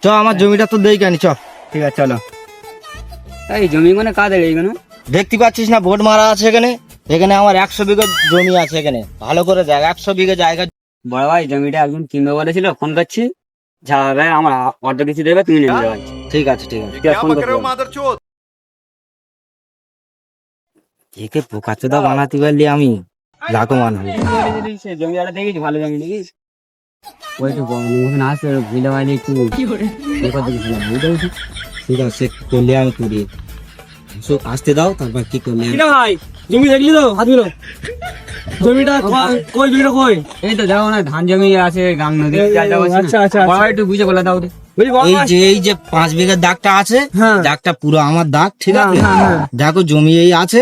চ আমার জমিটা তো দেই কেন, চ। ঠিক আছে চলো। এই জমি মানে কাদের এইগুলো? দেখতে পাচ্ছিস না বোর্ড মারা আছে এখানে? এখানে আমার 100 বিঘা জমি আছে এখানে, ভালো করে দেখ, 100 বিঘা জায়গা। বড় ভাই জমিটা একজন কিনবে বলেছিল, ফোন করছি, যা হবে আমার অর্ধেক কিছু দেবে, তুমি নিয়ে যাবে। ঠিক আছে ঠিক আছে। ফোন করছি। একে পোকাচোদা বানাতে পারলি আমি লাখমান হই। সে জমিটা দেখিস, ভালো জমি দেখিস, ওই একটু আসে ভুলে বাইলে একটু ঠিক আছে করলে আমি করি, আসতে দাও তারপর কি করলে। ভাই জমি দেখলি তো হাত দিল, জমিটা কই জমিটা কই? এই তো দেখো না, ধান জমি আছে, গাং নদী। আচ্ছা আচ্ছা বড় ভাই একটু বুঝে বলে দাও। এই যে 5 বিঘার দাগটা আছে, হ্যাঁ। দাগটা পুরো আমার দাগ, ঠিক আছে? হ্যাঁ, হ্যাঁ। দেখো জমি এই আছে,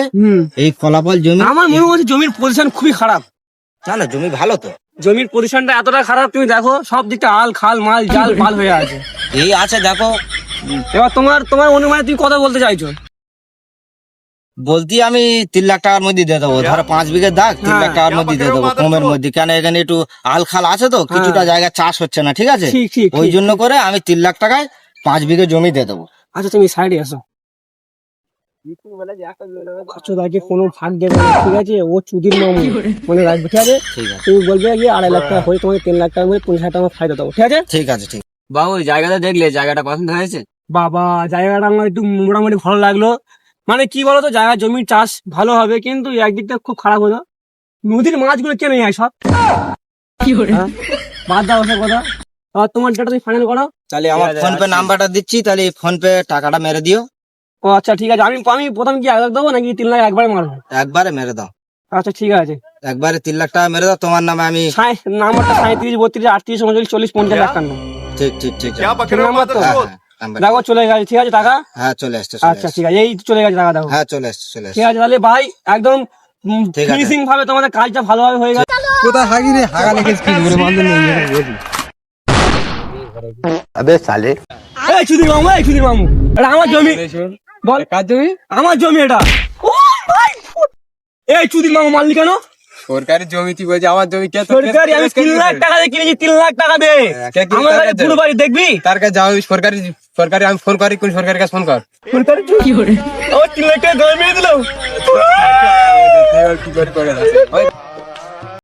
এই ফলাফল জমি। আমার মনে হচ্ছে জমির পজিশন খুবই খারাপ। না না, জমি ভালো তো। জমির পজিশনটা এতটা খারাপ, তুমি দেখো সব দিকটা আল খাল মাল জাল পাল হয়ে আছে। এই আছে দেখো। এবার তোমার অনুমানে তুমি কথা বলতে চাইছো? বলতি আমি 3 লাখ টাকার মধ্যে দিয়ে দেবো, ধরো 5 বিঘার দাগ 3 লাখ টাকার মধ্যে দিয়ে দেবো, কমের মধ্যে। কেন এখানে একটু আল খাল আছে তো, কিছুটা জায়গা চাষ হচ্ছে না, ঠিক আছে? ঠিক ওই জন্য করে আমি 3 লাখ টাকায় 5 বিঘা জমি দিয়ে দেবো। আচ্ছা তুমি সাইডে আসো। তাকে কোনো ভাগ দেবে না, ঠিক আছে? ও চুদির মামু মনে রাখবে, ঠিক আছে? ঠিক আছে তুমি বলবে কি 2.5 লাখ টাকা হয়ে তোমাকে 3 লাখ টাকার মধ্যে 50,000 টাকা ফায়দা দেবো, ঠিক আছে? ঠিক আছে ঠিক। বাবু জায়গাটা দেখলে, জায়গাটা পছন্দ হয়েছে? বাবা জায়গাটা আমার একটু মোটামুটি ভালো লাগলো। মানে কি বলতো, জায়গা জমির চাষ ভালো হবে, কিন্তু একদিকটা খুব খারাপ হলো, নদীর মাছগুলো কেন যায় সব। হ্যাঁ? বাদ দাও ওসব কথা। আর তোমার যেটা তুমি ফাইনাল করো। তাহলে আমার ফোন পে নাম্বারটা দিচ্ছি, তাহলে ফোন পে টাকাটা মেরে দিও। ও আচ্ছা ঠিক আছে। আমি আমি প্রথম কি 1 লাখ দেবো নাকি 3 লাখ একবারে মারবো? একবারে মেরে দাও, আচ্ছা ঠিক আছে। একবারে 3 লাখ টাকা মেরে দাও। তোমার নামে আমি নাম্বারটা 37 32 38 39 40 50 51। ঠিক ঠিক ঠিক। নাম্বার তো হ্যাঁ, নাম্বার। দেখো চলে গেছে, ঠিক আছে টাকা? হ্যাঁ চলে আসছে আচ্ছা ঠিক আছে, এই চলে গেছে টাকা, দেখো। হ্যাঁ চলে আসছে চলে আসছে। ঠিক আছে তাহলে ভাই, একদম ঠিক আছে। ফিনিশিং ভাবে তোমাদের কাজটা ভালোভাবে হয়ে গেছে। কোথায় হাগি রে, হাগা লেগেছে কি করে বন্ধ নেই বলি। আবে সালে, এই চুদির মামু, এই চুদির মামু, এটা আমার জমি। বল কার জমি? আমার জমি এটা। ও ভাই, এই চুদির মামু মারলি কেন? সরকারি জমি, তুই বলছিস আমার জমি? কে সরকারি, আমি 3 লাখ টাকা দিয়ে কিনেছি, 3 লাখ টাকা দে। আমার কাছে পুরো বাড়ি দেখবি। তার কাছে যাও, সরকারি আমি ফোন করি, কোন সরকারের কাছে ফোন কর। সরকারি কি করে? ও 3 লাখ টাকা জমি মেরে দিল। কি করে